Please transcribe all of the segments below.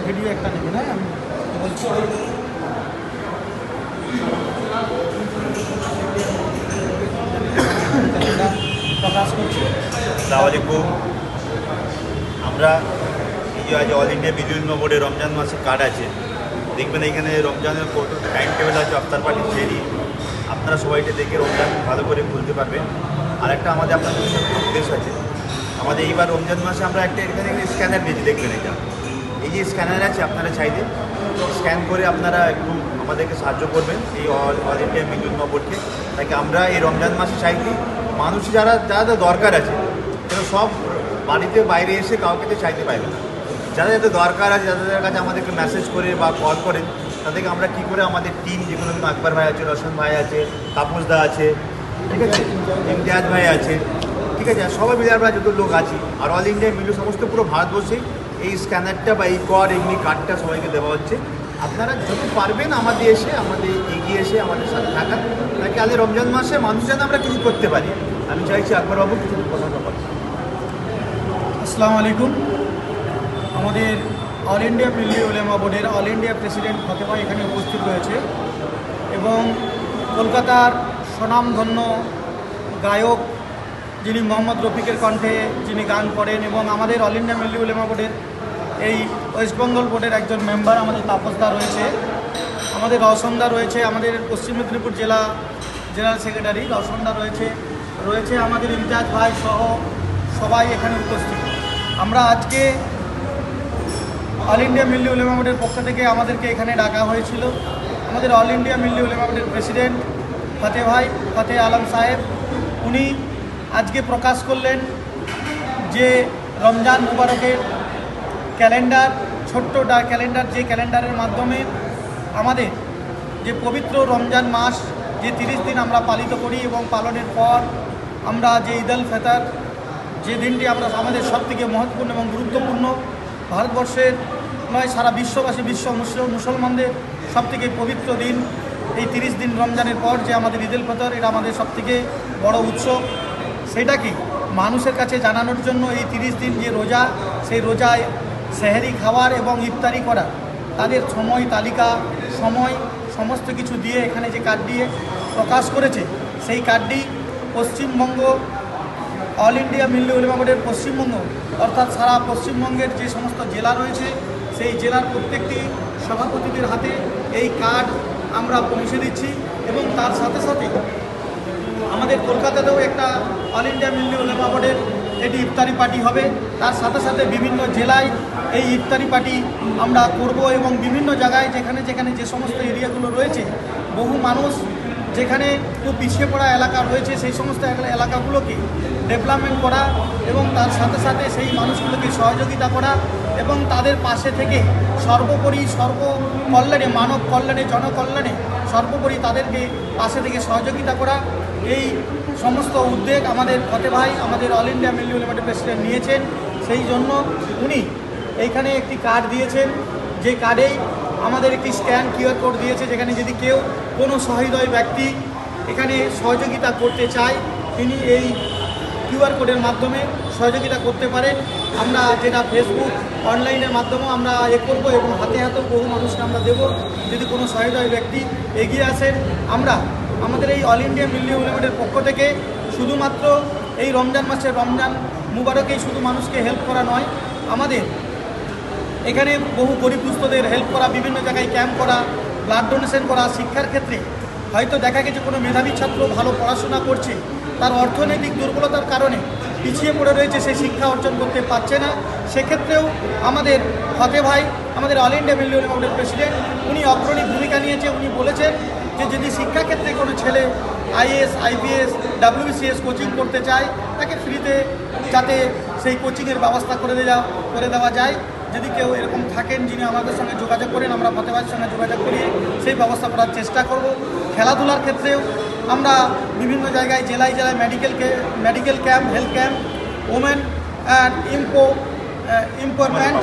Video একটা নেবে না আমি বলছি। প্রকাশ করছি। আসসালামু আলাইকুম। আমরা এই যে আজ অল ইন্ডিয়া বিদ্যুৎ বোর্ডে রমজান মাসে কার্ড আছে, দেখবেন এখানে রমজানের কত টাইম টেবিল আছে, আফতার পার্টি ফেরি। আপনারা সবাইটা দেখে রমজান ভালো করে খুলতে পারবেন। আর একটা আমাদের আপনাদের উদ্দেশ্য আছে, আমাদের এইবার রমজান মাসে আমরা একটা এখানে স্ক্যানার দিয়েছি, দেখবেন এটা এই যে স্ক্যানার আছে, আপনারা চাইলে স্ক্যান করে আপনারা একটু আমাদেরকে সাহায্য করবেন এই অল ইন্ডিয়া বিদ্যুৎ বোর্ডকে, তাকে আমরা এই রমজান মাসে চাইছি মানুষ যারা যারা দরকার আছে, তারা সব বাড়িতে বাইরে এসে কাউকে তো চাইতে পারবে না। যাদের যাদের দরকার আছে, যাদের কাছে আমাদেরকে মেসেজ করে বা কল করেন, তাদেরকে আমরা কী করে আমাদের টিম, যেগুলো আকবর ভাই আছে, রোশন ভাই আছে, তাপসদা আছে, ঠিক আছে, ইমতিয়াজ ভাই আছে, ঠিক আছে, সবাই মিলে আমরা যত লোক আছি আর অল ইন্ডিয়া মিলে সমস্ত পুরো ভারতবর্ষে এই স্ক্যানারটা বা এই কর এমনি কার্ডটা সবাইকে দেওয়া হচ্ছে। আপনারা যত পারবেন আমাদের এসে এগিয়ে এসে আমাদের সাথে থাকার, তাকে আগে রমজান মাসে মানুষ যেন আমরা কিছু করতে পারি। আমি চাইছি আকবরবাবু কিছু কথা বলেন। আসসালামু আলাইকুম। আমাদের অল ইন্ডিয়া মিল্লি উলেমা বোর্ডের অল ইন্ডিয়া প্রেসিডেন্ট ফতেহ ভাই এখানে উপস্থিত রয়েছে এবং কলকাতার স্বনামধন্য গায়ক যিনি মোহাম্মদ রফিকের কণ্ঠে যিনি গান করেন, এবং আমাদের অল ইন্ডিয়া মিল্লি উলেমা বোর্ডের এই ওয়েস্ট বেঙ্গল বোর্ডের একজন মেম্বার আমাদের তাপসদা রয়েছে, আমাদের রওশনদা রয়েছে, আমাদের পশ্চিম মেদিনীপুর জেনারেল সেক্রেটারি রওশনদা রয়েছে আমাদের ইমতিয়াজ ভাই সহ সবাই এখানে উপস্থিত। আমরা আজকে অল ইন্ডিয়া মিল্লি উলেমা বোর্ডের পক্ষ থেকে আমাদেরকে এখানে ডাকা হয়েছিল। আমাদের অল ইন্ডিয়া মিল্লি উলেমা বোর্ডের প্রেসিডেন্ট ফতেহ আলম সাহেব, উনি আজকে প্রকাশ করলেন যে রমজান মুবারকের ক্যালেন্ডার, ছোট্ট ক্যালেন্ডার, যে ক্যালেন্ডারের মাধ্যমে আমাদের যে পবিত্র রমজান মাস যে 30 দিন আমরা পালিত করি এবং পালনের পর আমরা যে ঈদ আল ফিতর, যে দিনটি আমরা আমাদের সবথেকে মহত্বপূর্ণ এবং গুরুত্বপূর্ণ, ভারতবর্ষের নয় সারা বিশ্ববাসী মুসলমানদের সবথেকে পবিত্র দিন এই 30 দিন রমজানের পর যে আমাদের ঈদ আল ফিতর, এটা আমাদের সবথেকে বড় উৎসব। সেটাকে মানুষের কাছে জানানোর জন্য এই 30 দিন যে রোজা, সেই রোজায় সেহরি খাওয়ার এবং ইফতারি করা, তাদের সময় তালিকা, সমস্ত কিছু দিয়ে এখানে যে কার্ডটি প্রকাশ করেছে, সেই কার্ডটি পশ্চিমবঙ্গ অল ইন্ডিয়া মিল্লি উলেমা বোর্ডের পশ্চিমবঙ্গ অর্থাৎ সারা পশ্চিমবঙ্গের যে সমস্ত জেলা রয়েছে, সেই জেলার প্রত্যেকটি সভাপতিদের হাতে এই কার্ড আমরা পৌঁছে দিচ্ছি। এবং তার সাথে সাথে আমাদের কলকাতাতেও একটা অল ইন্ডিয়া মিল্লি উলেমা বোর্ডের এটি ইফতারি পার্টি হবে। তার সাথে সাথে বিভিন্ন জেলায় এই ইফতারি পার্টি আমরা করব এবং বিভিন্ন জায়গায় যেখানে যেখানে যে সমস্ত এরিয়াগুলো রয়েছে, বহু মানুষ যেখানে খুব পিছিয়ে পড়া এলাকা রয়েছে, সেই সমস্ত এলাকাগুলোকে ডেভেলপমেন্ট করা এবং তার সাথে সাথে সেই মানুষগুলোকে সহযোগিতা করা এবং তাদের পাশে থেকে সর্বোপরি সর্বকল্যাণে, মানব কল্যাণে, জনকল্যাণে সর্বোপরি তাদেরকে পাশে থেকে সহযোগিতা করা, এই সমস্ত উদ্যোগ আমাদের ফতেহ ভাই, আমাদের অল ইন্ডিয়া মিল্লি উলেমা বোর্ডের প্রেসিডেন্ট নিয়েছেন। সেই জন্য উনি এইখানে একটি কার্ড দিয়েছেন, যে কার্ডেই আমাদের একটি স্ক্যান কিউআর কোড দিয়েছে, যেখানে যদি কেউ কোনো সহৃদয় ব্যক্তি এখানে সহযোগিতা করতে চায়, তিনি এই কিউআর কোডের মাধ্যমে সহযোগিতা করতে পারেন। আমরা যেটা ফেসবুক অনলাইনের মাধ্যমেও আমরা করবো এবং হাতে হাতেও বহু মানুষকে আমরা দেবো। যদি কোনো সহৃদয় ব্যক্তি এগিয়ে আসেন, আমরা আমাদের এই অল ইন্ডিয়া মিল্লি উলেমা বোর্ডের পক্ষ থেকে শুধুমাত্র এই রমজান মাসে রমজান মুবারকেই শুধু মানুষকে হেল্প করা নয়, আমাদের এখানে বহু গরিব দুস্থদের হেল্প করা, বিভিন্ন জায়গায় ক্যাম্প করা, ব্লাড ডোনেশন করা, শিক্ষার ক্ষেত্রে হয়তো দেখা গেছে কোনো মেধাবী ছাত্র ভালো পড়াশোনা করছে, তার অর্থনৈতিক দুর্বলতার কারণে পিছিয়ে পড়ে রয়েছে, সে শিক্ষা অর্জন করতে পারছে না, সেক্ষেত্রেও আমাদের ফতেহ ভাই, আমাদের অল ইন্ডিয়া মিল্লি উলেমা বোর্ডের প্রেসিডেন্ট, উনি অগ্রণী ভূমিকা নিয়েছে। উনি বলেছেন যে যদি শিক্ষাক্ষেত্রে কোনো ছেলে আইএএস, আইপিএস, WBCS কোচিং করতে চায়, তাকে ফ্রিতে যাতে সেই কোচিংয়ের ব্যবস্থা করে দেওয়া যায়। যদি কেউ এরকম থাকেন যিনি আমাদের সঙ্গে যোগাযোগ করেন, আমরা ফতেহ ভাইয়ের সঙ্গে যোগাযোগ করিয়ে সেই ব্যবস্থা করার চেষ্টা করব। খেলাধুলার ক্ষেত্রেও আমরা বিভিন্ন জায়গায় জেলায় medical camp, health camp, women and empowerment,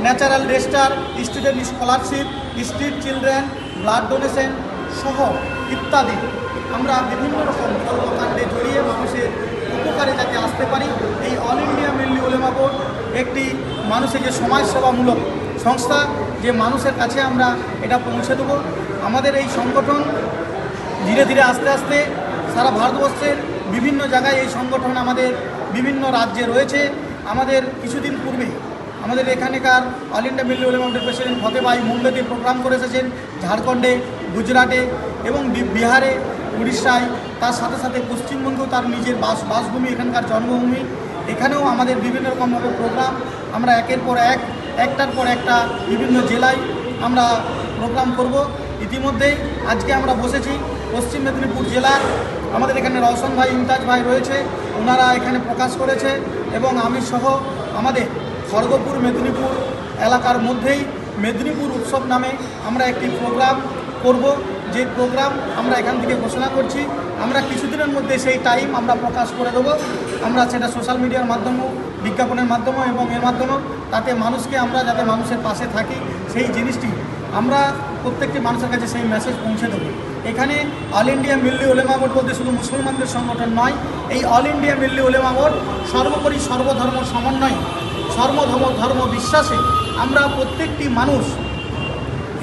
natural disaster, student scholarship, street children, blood donation সহ ইত্যাদি আমরা বিভিন্ন রকম কর্মকাণ্ডে জড়িয়ে মানুষের উপকারে যাতে আসতে পারি। এই all India Milli Ulema board একটি মানুষের যে সমাজসেবামূলক সংস্থা, যে মানুষের কাছে আমরা এটা পৌঁছে দেবো। আমাদের এই সংগঠন ধীরে ধীরে আস্তে আস্তে সারা ভারতবর্ষের বিভিন্ন জায়গায় এই সংগঠন আমাদের বিভিন্ন রাজ্যে রয়েছে। আমাদের কিছুদিন পূর্বে আমাদের এখানকার অল ইন্ডিয়া মিল্লি উলেমা বোর্ডের প্রেসিডেন্ট ফতে ভাই মুম্বাইতে প্রোগ্রাম করে এসেছেন, ঝাড়খণ্ডে, গুজরাটে এবং বিহারে, উড়িষ্যায়, তার সাথে সাথে পশ্চিমবঙ্গেও তার নিজের বাসভূমি, এখানকার জন্মভূমি। এখানেও আমাদের বিভিন্ন রকমভাবে প্রোগ্রাম আমরা একের পর একটার পর একটা বিভিন্ন জেলায় আমরা প্রোগ্রাম করব। ইতিমধ্যেই আজকে আমরা বসেছি পশ্চিম মেদিনীপুর জেলার, আমাদের এখানে রওশন ভাই, ইমতাজ ভাই রয়েছে, ওনারা এখানে প্রকাশ করেছে এবং আমি সহ আমাদের খড়গপুর মেদিনীপুর এলাকার মধ্যেই মেদিনীপুর উৎসব নামে আমরা একটি প্রোগ্রাম করব। যে প্রোগ্রাম আমরা এখান থেকে ঘোষণা করছি, আমরা কিছুদিনের মধ্যে সেই টাইম আমরা প্রকাশ করে দেবো। আমরা সেটা সোশ্যাল মিডিয়ার মাধ্যমেও, বিজ্ঞাপনের মাধ্যমেও এবং এর মাধ্যমেও, তাতে মানুষকে আমরা যাতে মানুষের পাশে থাকি সেই জিনিসটি আমরা প্রত্যেকটি মানুষের কাছে সেই মেসেজ পৌঁছে দেবো। এখানে all India Milli Ulema board বলতে শুধু মুসলমানদের সংগঠন নয়, এই all India Milli Ulema board সর্বোপরি সর্বধর্ম সমন্বয়, ধর্ম বিশ্বাসে আমরা প্রত্যেকটি মানুষ,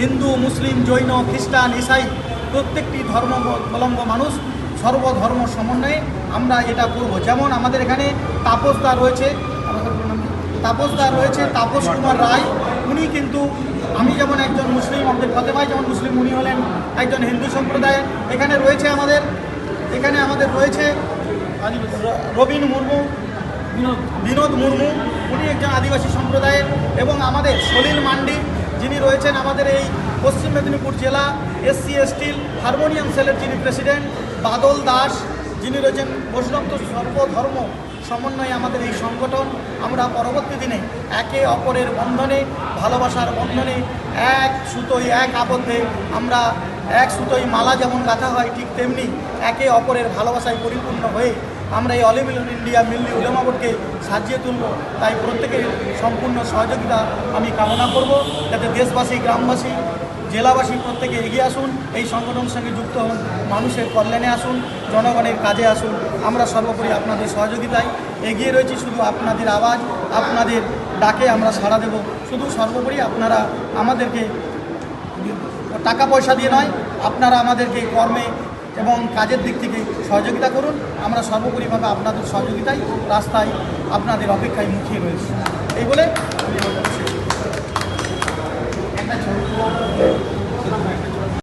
হিন্দু, মুসলিম, জৈন, খ্রিস্টান, ইসাই, প্রত্যেকটি ধর্মাবলম্ব মানুষ সর্বধর্ম সমন্বয়ে আমরা এটা করব। যেমন আমাদের এখানে তাপসদা রয়েছে, তাপস কুমার রায়, উনি কিন্তু, আমি যেমন একজন মুসলিম, আমাদের ফতে ভাই যেমন মুসলিম, উনি হলেন একজন হিন্দু সম্প্রদায়ের। এখানে আমাদের রয়েছে রবীন মুর্মু, বিনোদ মুর্মু, উনি একজন আদিবাসী সম্প্রদায়ের। এবং আমাদের সলিল মান্ডি, যিনি রয়েছেন আমাদের এই পশ্চিম মেদিনীপুর জেলা SC ST হারমোনিয়াম সেলের যিনি প্রেসিডেন্ট। বাদল দাস, যিনি রয়েছেন বৈষ্ণব সর্বধর্ম সমন্বয়ে আমাদের এই সংগঠন। আমরা পরবর্তী দিনে একে অপরের বন্ধনে, ভালোবাসার বন্ধনে, এক সুতোয় এক আবদ্ধে, আমরা এক সুতোয় মালা যেমন গাঁথা হয়, ঠিক তেমনি একে অপরের ভালোবাসায় পরিপূর্ণ হয়ে আমরা এই অল ইন্ডিয়া মিল্লি উলেমা বোর্ডকে সাজিয়ে তুলব। তাই প্রত্যেকের সম্পূর্ণ সহযোগিতা আমি কামনা করব, যাতে দেশবাসী, গ্রামবাসী, জেলাবাসী প্রত্যেকে এগিয়ে আসুন, এই সংগঠনের সঙ্গে যুক্ত হন, মানুষের কল্যাণে আসুন, জনগণের কাজে আসুন। আমরা সর্বোপরি আপনাদের সহযোগিতায় এগিয়ে রয়েছি। শুধু আপনাদের আওয়াজ, আপনাদের ডাকে আমরা সাড়া দেব। শুধু সর্বোপরি আপনারা আমাদেরকে টাকা পয়সা দিয়ে নয়, আপনারা আমাদেরকে কর্মে এবং কাজের দিক থেকে সহযোগিতা করুন। আমরা সর্বোপরিভাবে আপনাদের সহযোগিতায় রাস্তায় আপনাদের অপেক্ষায় মুখিয়ে রয়েছি। এই বলে